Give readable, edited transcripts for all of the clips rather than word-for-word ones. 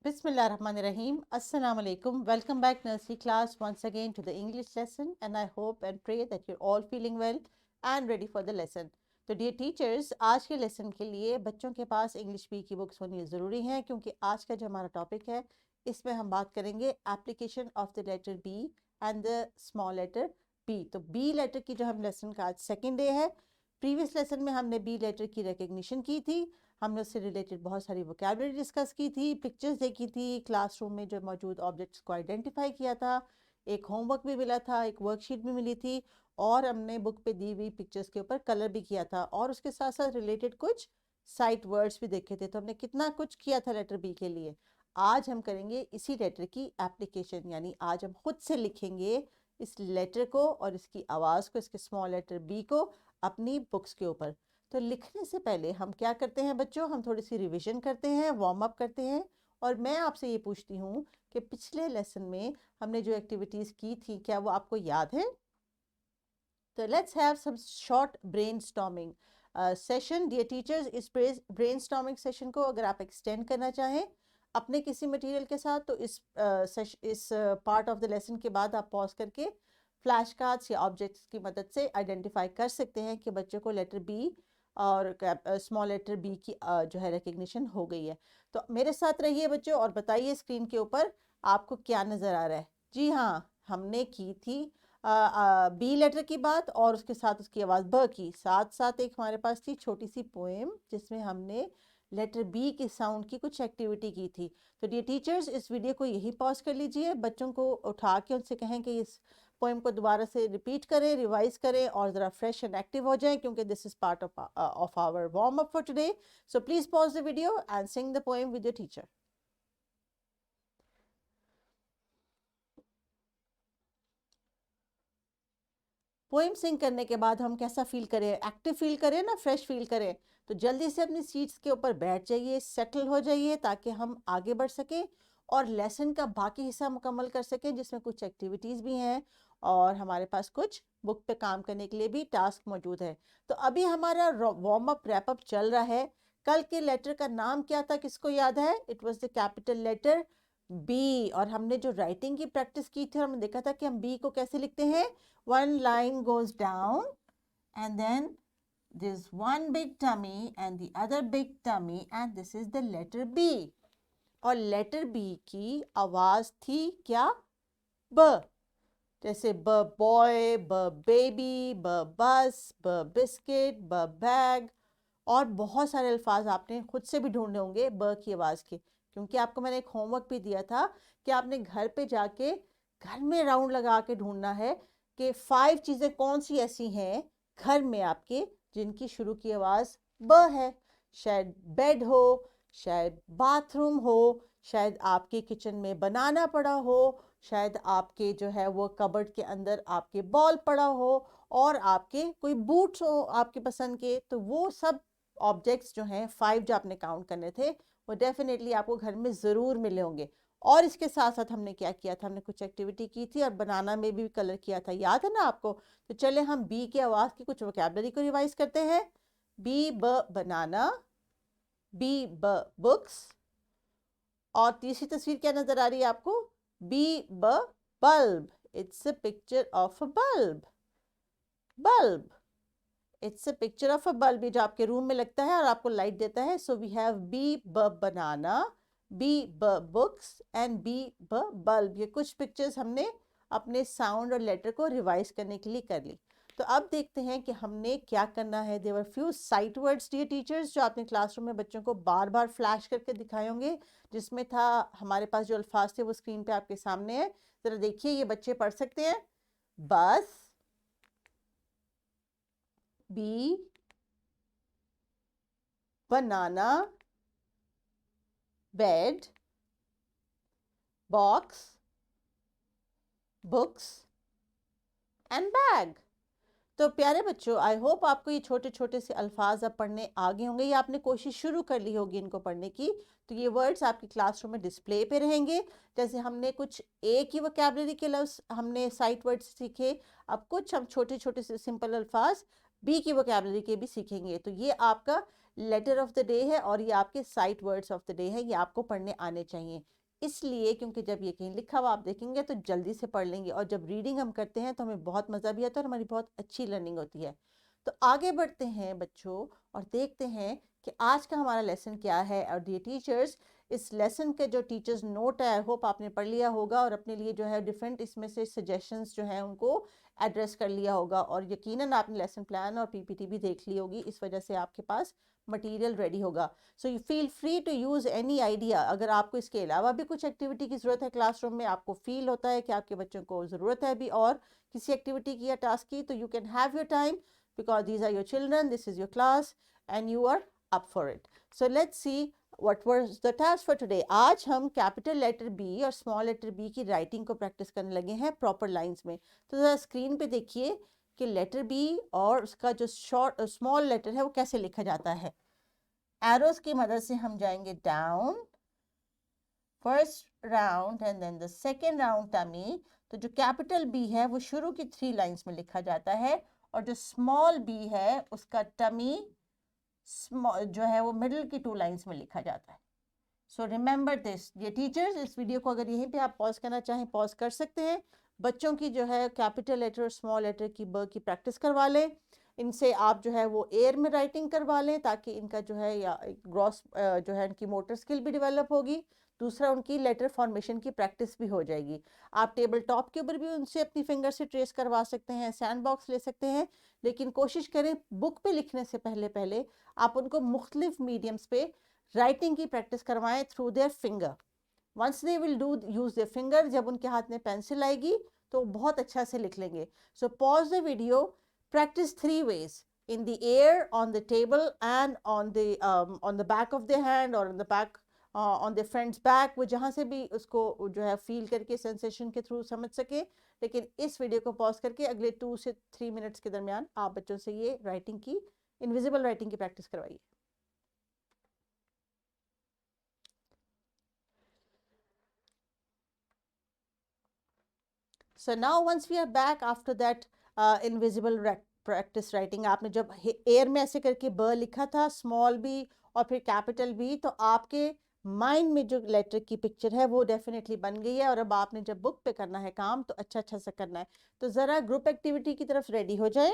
Bismillahirrahmanirrahim. Assalamu alaikum. Welcome back nursery class once again to the English lesson, and I hope and pray that you're all feeling well and ready for the lesson. तो dear teachers, आज के lesson के लिए बच्चों के पास English B की books होनी ज़रूरी है, क्योंकि आज का जो हमारा टॉपिक है इसमें हम बात करेंगे application of the letter B and the small letter B. तो बी लेटर की जो हम लेसन का आज सेकेंड डे है। प्रीवियस लेसन में हमने बी लेटर की रिकग्निशन की थी, हमने उससे रिलेटेड बहुत सारी वोकैबुलरी डिस्कस की थी, पिक्चर्स देखी थी, क्लासरूम में जो मौजूद ऑब्जेक्ट्स को आइडेंटिफाई किया था, एक होमवर्क भी मिला था, एक वर्कशीट भी मिली थी, और हमने बुक पे दी हुई पिक्चर्स के ऊपर कलर भी किया था, और उसके साथ साथ रिलेटेड कुछ साइट वर्ड्स भी देखे थे। तो हमने कितना कुछ किया था लेटर बी के लिए। आज हम करेंगे इसी लेटर की एप्लीकेशन, यानी आज हम खुद से लिखेंगे इस लेटर को और इसकी आवाज़ को, इसके स्मॉल लेटर बी को अपनी बुक्स के ऊपर। तो लिखने से पहले हम क्या करते हैं बच्चों, हम थोड़ी सी रिवीजन करते हैं, वार्म अप करते हैं। और मैं आपसे ये पूछती हूँ कि पिछले लेसन में हमने जो एक्टिविटीज़ की थी क्या वो आपको याद है? तो let's have some short brainstorming session. Dear teachers, इस ब्रेनस्टॉर्मिंग सेशन को अगर आप एक्सटेंड करना चाहें अपने किसी मटेरियल के साथ, तो इस पार्ट ऑफ द लेसन के बाद आप पॉज करके फ्लैश कार्ड्स या ऑब्जेक्ट्स की मदद से आइडेंटिफाई कर सकते हैं कि बच्चों को लेटर बी और स्मॉल लेटर बी की जो है रिकग्निशन हो गई है। तो मेरे साथ रहिए बच्चों और बताइए स्क्रीन के ऊपर आपको क्या नज़र आ रहा है। जी हाँ, हमने की थी बी लेटर की बात और उसके साथ उसकी आवाज़ ब की, साथ साथ एक हमारे पास थी छोटी सी पोएम जिसमें हमने लेटर बी के साउंड की कुछ एक्टिविटी की थी। तो डियर टीचर्स, इस वीडियो को यही पॉज कर लीजिए, बच्चों को उठा के उनसे कहें कि इस पोएम को दोबारा से रिपीट करें, रिवाइज करें और ज़रा फ्रेश एंड एक्टिव हो जाएं, क्योंकि this is part of our warm up for today. So please pause the video and sing the poem with your teacher. Poem sing करने के बाद हम कैसा फील करें, एक्टिव फील करें ना, फ्रेश फील करें। तो जल्दी से अपनी सीट्स के ऊपर बैठ जाइए, सेटल हो जाइए, ताकि हम आगे बढ़ सकें और लेसन का बाकी हिस्सा मुकम्मल कर सकें, जिसमें कुछ एक्टिविटीज़ भी हैं और हमारे पास कुछ बुक पे काम करने के लिए भी टास्क मौजूद है। तो अभी हमारा वार्म अप रैप अप चल रहा है। कल के लेटर का नाम क्या था, किसको याद है? It was the capital letter B. और हमने जो राइटिंग की प्रैक्टिस की थी, हमने देखा था कि हम बी को कैसे लिखते हैं। One line goes down and then there's one big tummy and the other big tummy and this is the letter B. और लेटर बी की आवाज थी क्या? ब। जैसे ब बॉय, ब बेबी, ब बस, ब बिस्किट, ब बैग, और बहुत सारे अल्फाज आपने खुद से भी ढूंढने होंगे ब की आवाज़ के, क्योंकि आपको मैंने एक होमवर्क भी दिया था कि आपने घर पे जाके घर में राउंड लगा के ढूंढना है कि 5 चीज़ें कौन सी ऐसी हैं घर में आपके जिनकी शुरू की आवाज़ ब है। शायद बेड हो, शायद बाथरूम हो, शायद आपके किचन में बनाना पड़ा हो, शायद आपके जो है वो कबर्ड के अंदर आपके बॉल पड़ा हो, और आपके कोई बूट्स हो आपके पसंद के। तो वो सब ऑब्जेक्ट्स जो हैं 5 जो आपने काउंट करने थे, वो डेफिनेटली आपको घर में ज़रूर मिले होंगे। और इसके साथ साथ हमने क्या किया था, हमने कुछ एक्टिविटी की थी और बनाना में भी कलर किया था, याद है ना आपको? तो चले हम बी की आवाज़ की कुछ वोकैबुलरी को रिवाइज करते हैं। बी ब बनाना, बी ब बुक्स, और तीसरी तस्वीर क्या नज़र आ रही है आपको? बी ब bulb. It's a picture of a bulb. Bulb, it's a picture of a bulb, जो आपके रूम में लगता है और आपको लाइट देता है। सो वी हैव बी ब बनाना, बी ब बुक्स एंड बी ब बल्ब। ये कुछ पिक्चर्स हमने अपने साउंड और लेटर को रिवाइज करने के लिए कर ली। तो अब देखते हैं कि हमने क्या करना है। There are few sight words dear teachers, जो आपने क्लासरूम में बच्चों को बार बार फ्लैश करके दिखाए होंगे, जिसमें था हमारे पास जो अल्फाज थे वो स्क्रीन पे आपके सामने है। ज़रा देखिए, ये बच्चे पढ़ सकते हैं। बस, B banana, bed, box, books and bag. तो प्यारे बच्चों, आई होप आपको ये छोटे छोटे से अल्फाज अब पढ़ने आ गए होंगे, या आपने कोशिश शुरू कर ली होगी इनको पढ़ने की। तो ये वर्ड्स आपकी क्लासरूम में डिस्प्ले पे रहेंगे। जैसे हमने कुछ ए की वोकैबुलरी के लफ्ज़ हमने साइट वर्ड्स सीखे, अब कुछ हम छोटे छोटे से सिंपल अल्फाज बी की वोकैबुलरी के भी सीखेंगे। तो ये आपका लेटर ऑफ द डे है और ये आपके sight words of the day है, ये आपको पढ़ने आने चाहिए। इसलिए क्योंकि जब ये कहीं लिखा हुआ आप देखेंगे तो जल्दी से पढ़ लेंगे, और जब रीडिंग हम करते हैं तो हमें बहुत मज़ा भी आता है और हमारी बहुत अच्छी लर्निंग होती है। तो आगे बढ़ते हैं बच्चों और देखते हैं कि आज का हमारा लेसन क्या है। और डियर टीचर्स, इस लेसन के जो टीचर्स नोट है, आई होप आपने पढ़ लिया होगा और अपने लिए जो है डिफरेंट इसमें से सजेशंस जो हैं उनको एड्रेस कर लिया होगा, और यकीनन आपने लेसन प्लान और पीपीटी भी देख ली होगी, इस वजह से आपके पास मटेरियल रेडी होगा। So you feel free to use any idea. अगर आपको इसके अलावा भी कुछ एक्टिविटी की ज़रूरत है क्लासरूम में, आपको फील होता है कि आपके बच्चों को ज़रूरत है अभी और किसी एक्टिविटी की या टास्क की, तो you can have your time, because these are your children, this is your class and you are up for it. So let's see what was the task for today. आज हम capital letter B और small letter B की writing को practice करने लगे हैं proper lines में। तो ज़रा स्क्रीन पे देखिए कि लेटर बी और उसका जो स्मॉल लेटर है वो कैसे लिखा जाता है। एरोज की मदद से हम जाएंगे down, first round and then the second round tummy. तो जो कैपिटल बी है वो शुरू की 3 लाइंस में लिखा जाता है, और जो स्मॉल बी है उसका टमी जो है वो मिडिल की 2 लाइंस में लिखा जाता है। So remember this. ये टीचर्स, इस वीडियो को अगर यहीं पे आप पॉज करना चाहें पॉज कर सकते हैं। बच्चों की जो है कैपिटल लेटर और स्मॉल लेटर की ब की प्रैक्टिस करवा लें, इनसे आप जो है वो एयर में राइटिंग करवा लें ताकि इनका जो है या ग्रॉस जो है इनकी मोटर स्किल भी डेवलप होगी। दूसरा, उनकी लेटर फॉर्मेशन की प्रैक्टिस भी हो जाएगी। आप टेबल टॉप के ऊपर भी उनसे अपनी फिंगर से ट्रेस करवा सकते हैं, सैंड बॉक्स ले सकते हैं, लेकिन कोशिश करें बुक पे लिखने से पहले पहले आप उनको मुख्तलिफ मीडियम्स पे राइटिंग की प्रैक्टिस करवाएं through their finger. Once they will do use their finger, जब उनके हाथ में पेंसिल आएगी तो बहुत अच्छा से लिख लेंगे। So pause the video, practice 3 ways: in the air, on the table and on the back of their hand or on the back on their friend's back। वो जहाँ से भी उसको जो है फील करके सेंसेशन के थ्रू समझ सके। लेकिन इस वीडियो को पॉज करके अगले 2 से 3 मिनट्स के दरमियान आप बच्चों से ये राइटिंग की, इनविजिबल राइटिंग की प्रैक्टिस करवाइए। So now once we are back after that invisible practice writing, आपने जब एयर में ऐसे करके ब लिखा था, स्मॉल बी और फिर कैपिटल बी, तो आपके माइंड में जो लेटर की पिक्चर है वो डेफिनेटली बन गई है। और अब आपने जब बुक पे करना है काम तो अच्छा अच्छा सा करना है। तो ज़रा ग्रुप एक्टिविटी की तरफ रेडी हो जाए।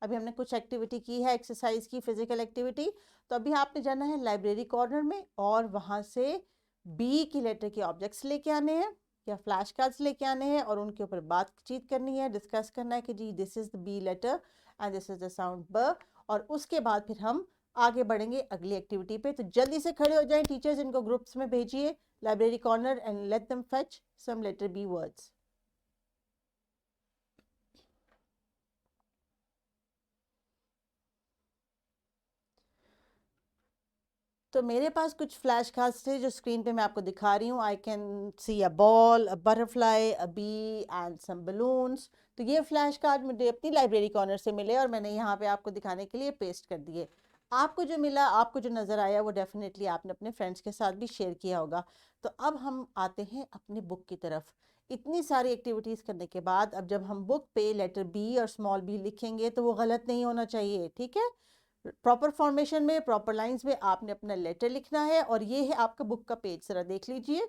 अभी हमने कुछ एक्टिविटी की है, एक्सरसाइज की, फिजिकल एक्टिविटी। तो अभी आपने जाना है लाइब्रेरी कॉर्नर में और वहाँ से बी की लेटर के ऑब्जेक्ट्स लेके आने हैं या फ्लैश कार्ड्स लेके आने हैं और उनके ऊपर बातचीत करनी है, डिस्कस करना है कि जी this is the B letter and this is the sound ब। और उसके बाद फिर हम आगे बढ़ेंगे अगली एक्टिविटी पे। तो जल्दी से खड़े हो जाएं टीचर्स, इनको ग्रुप्स में भेजिए library corner and let them fetch some letter B words. तो मेरे पास कुछ फ्लैश कार्ड्स थे जो स्क्रीन पे मैं आपको दिखा रही हूँ। I can see a ball, a butterfly, a bee and some balloons. तो ये फ्लैश कार्ड मुझे अपनी लाइब्रेरी कॉर्नर से मिले और मैंने यहाँ पे आपको दिखाने के लिए पेस्ट कर दिए। आपको जो मिला, आपको जो नज़र आया वो डेफिनेटली आपने अपने फ्रेंड्स के साथ भी शेयर किया होगा। तो अब हम आते हैं अपनी बुक की तरफ। इतनी सारी एक्टिविटीज़ करने के बाद अब जब हम बुक पे लेटर बी और स्मॉल बी लिखेंगे तो वो गलत नहीं होना चाहिए, ठीक है। प्रॉपर फॉर्मेशन में, प्रॉपर लाइंस में आपने अपना लेटर लिखना है। और ये है आपका बुक का पेज, जरा देख लीजिए।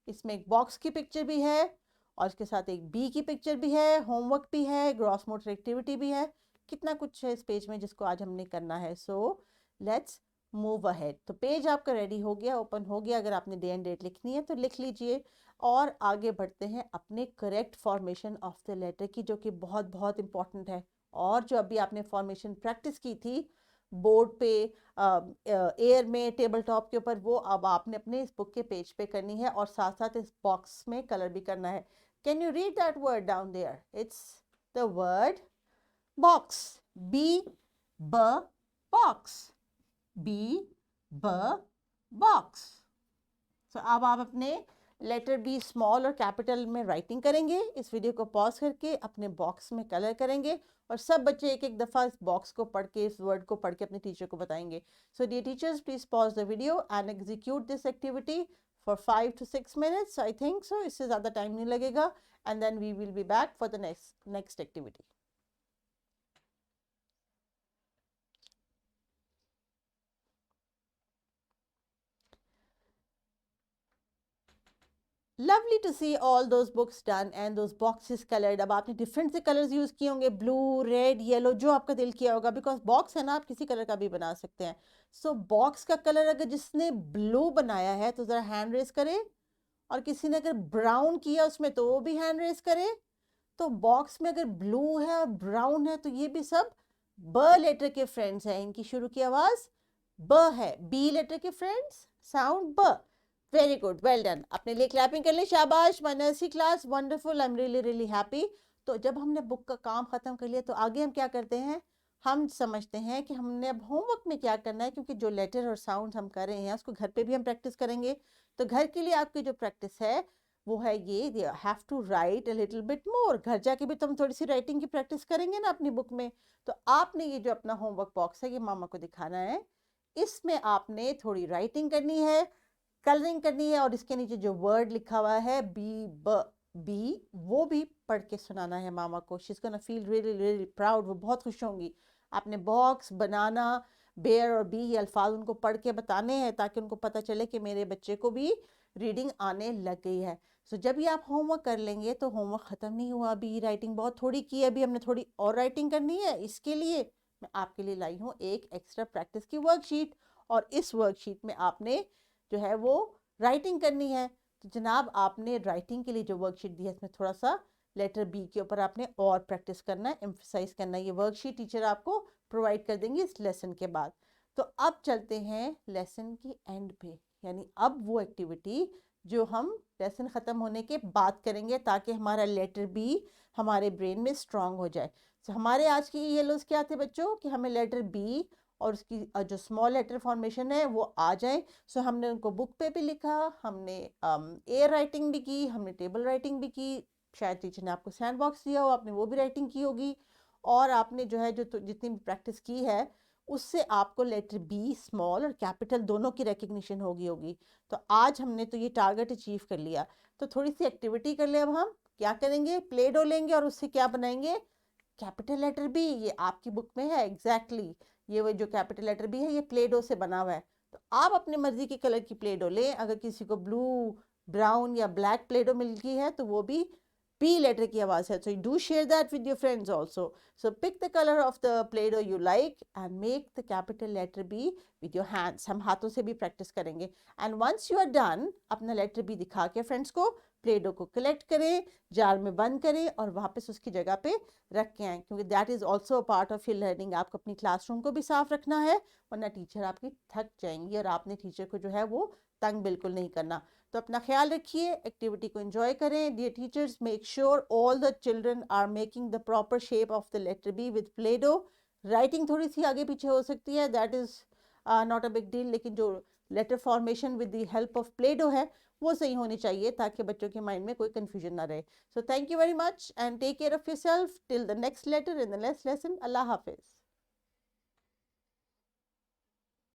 इसमें एक बॉक्स की पिक्चर भी है और इसके साथ एक बी की पिक्चर भी है, होमवर्क भी है, ग्रॉस मोटर एक्टिविटी भी है। कितना कुछ है इस पेज में जिसको आज हमने करना है। So let's move ahead. तो पेज आपका रेडी हो गया, ओपन हो गया। अगर आपने डे एंड डेट लिखनी है तो लिख लीजिए और आगे बढ़ते हैं अपने correct formation of the letter की, जो कि बहुत बहुत इंपॉर्टेंट है। और जो अभी आपने फॉर्मेशन प्रैक्टिस की थी बोर्ड पे, एयर में, टेबल टॉप के ऊपर, वो अब आपने अपने इस बुक के पेज पे करनी है और साथ साथ इस बॉक्स में कलर भी करना है। Can you read that word down there? It's the word box. B ब बॉक्स, बी ब बॉक्स। तो अब आप अपने लेटर बी स्मॉल और कैपिटल में राइटिंग करेंगे। इस वीडियो को पॉज करके अपने बॉक्स में कलर करेंगे और सब बच्चे एक एक दफ़ा इस बॉक्स को पढ़ के, इस वर्ड को पढ़ के अपने टीचर को बताएंगे। So dear teachers, please pause the video and execute this activity for 5 to 6 minutes। I think so, इससे ज़्यादा टाइम नहीं लगेगा। And then we will be back for the next activity. Lovely to see all those books done and those boxes coloured. अब आपने different से colours use किए होंगे, blue, red, yellow, जो आपका दिल किया होगा, बिकॉज बॉक्स है ना, आप किसी कलर का भी बना सकते हैं। सो बॉक्स का कलर अगर जिसने ब्लू बनाया है तो ज़रा हैंड रेस करे, और किसी ने अगर ब्राउन किया उसमें तो वो भी हैंड रेस करे। तो बॉक्स में अगर ब्लू है और ब्राउन है तो ये भी सब ब लेटर के फ्रेंड्स हैं। इनकी शुरू की आवाज़ ब है, बी लेटर के फ्रेंड्स, साउंड ब। Very good, well done. अपने लिए क्लैपिंग कर ले, शाबाश। My nursery class, wonderful, I am really really happy. तो जब हमने बुक का काम ख़त्म कर लिया तो आगे हम क्या करते हैं, हम समझते हैं कि हमने अब होमवर्क में क्या करना है, क्योंकि जो लेटर और साउंड हम कर रहे हैं उसको घर पे भी हम प्रैक्टिस करेंगे। तो घर के लिए आपकी जो प्रैक्टिस है वो है ये have to write a little bit more. घर जाके भी तो हम थोड़ी सी राइटिंग की प्रैक्टिस करेंगे ना अपनी बुक में। तो आपने ये जो अपना होमवर्क बॉक्स है ये मामा को दिखाना है। इसमें आपने थोड़ी राइटिंग करनी है, कलरिंग करनी है, और इसके नीचे जो वर्ड लिखा हुआ है बी ब बी, वो भी पढ़ के सुनाना है मामा को। She is gonna feel really really proud, वो बहुत खुश होंगी। आपने बॉक्स, बनाना, बेयर और बी ये अल्फाज उनको पढ़ के बताने हैं ताकि उनको पता चले कि मेरे बच्चे को भी रीडिंग आने लग गई है। सो जब ये आप होमवर्क कर लेंगे तो होमवर्क ख़त्म नहीं हुआ, अभी राइटिंग बहुत थोड़ी की है, अभी हमने थोड़ी और राइटिंग करनी है। इसके लिए मैं आपके लिए लाई हूँ एक एक्स्ट्रा प्रैक्टिस की वर्कशीट, और इस वर्कशीट में आपने जो है वो राइटिंग करनी है। तो जनाब आपने राइटिंग के लिए जो वर्कशीट दी है इसमें थोड़ा सा लेटर बी के ऊपर आपने और प्रैक्टिस करना है, एम्फसाइज करना है। ये वर्कशीट टीचर आपको प्रोवाइड कर देंगे इस लेसन के बाद। तो अब चलते हैं लेसन की एंड पे, यानी अब वो एक्टिविटी जो हम लेसन ख़त्म होने के बाद करेंगे ताकि हमारा लेटर बी हमारे ब्रेन में स्ट्रांग हो जाए। तो हमारे आज की ये लोग क्या थे बच्चों, कि हमें लेटर बी और उसकी जो स्मॉल लेटर फॉर्मेशन है वो आ जाए। सो हमने उनको बुक पे भी लिखा, हमने एयर राइटिंग भी की, हमने टेबल राइटिंग भी की। शायद टीचर ने आपको सैंड बॉक्स दिया हो, आपने वो भी राइटिंग की होगी। और आपने जो है जो जितनी भी प्रैक्टिस की है उससे आपको लेटर बी स्मॉल और कैपिटल दोनों की रिकग्निशन होगी। तो आज हमने तो ये टारगेट अचीव कर लिया। तो थोड़ी सी एक्टिविटी कर ले। अब हम क्या करेंगे, प्ले डो लेंगे और उससे क्या बनाएंगे, कैपिटल लेटर बी। ये आपकी बुक में है एग्जैक्टली ये वो जो कैपिटल लेटर बी है ये प्ले डो से बना हुआ है। तो आप अपने मर्जी के कलर की प्ले डो लें। अगर किसी को ब्लू, ब्राउन या ब्लैक प्ले डो मिल गई है तो वो भी P letter की आवाज़ है। So do share that with your friends also. So pick the color of the Play-Doh you like and make the capital letter B with your hands. हम हाथों से भी प्रैक्टिस करेंगे। And once you are done, अपना letter B दिखा के friends को Play-Doh को कलेक्ट करें, जार में बंद करें और वापस उसकी जगह पे रख के आएँ, क्योंकि that is also a part of your learning. आपको अपनी क्लासरूम को भी साफ रखना है, वरना टीचर आपकी थक जाएंगी और आपने टीचर को जो है वो तंग बिल्कुल नहीं करना। तो अपना ख्याल रखिए, एक्टिविटी को एंजॉय करें। Dear teachers, make sure all the children are making the proper shape of the letter B with play dough. Writing थोड़ी सी आगे पीछे हो सकती है, that is not a big deal, लेकिन जो letter formation with the help of play dough है वो सही होनी चाहिए ताकि बच्चों के माइंड में कोई कन्फ्यूजन ना रहे। So thank you very much and take care of yourself till the next letter in the next lesson. अल्लाह हाफिज़।